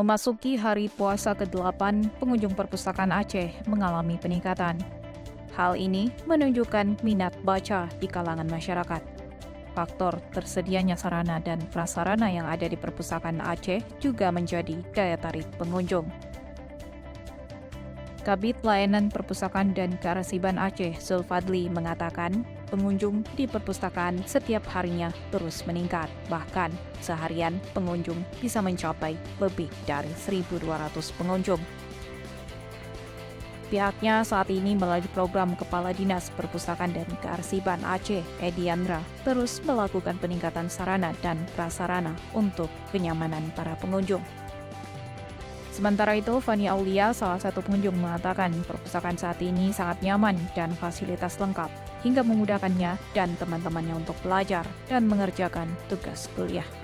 Memasuki hari puasa ke-8, pengunjung perpustakaan Aceh mengalami peningkatan. Hal ini menunjukkan minat baca di kalangan masyarakat. Faktor tersedianya sarana dan prasarana yang ada di perpustakaan Aceh juga menjadi daya tarik pengunjung. Kabid Layanan Perpustakaan dan Kearsipan Aceh, Zulfadli, mengatakan pengunjung di perpustakaan setiap harinya terus meningkat. Bahkan seharian pengunjung bisa mencapai lebih dari 1.200 pengunjung. Pihaknya saat ini melalui program Kepala Dinas Perpustakaan dan Kearsipan Aceh, Edi Andra, terus melakukan peningkatan sarana dan prasarana untuk kenyamanan para pengunjung. Sementara itu, Fani Aulia, salah satu pengunjung, mengatakan perpustakaan saat ini sangat nyaman dan fasilitas lengkap, hingga memudahkannya dan teman-temannya untuk belajar dan mengerjakan tugas kuliah.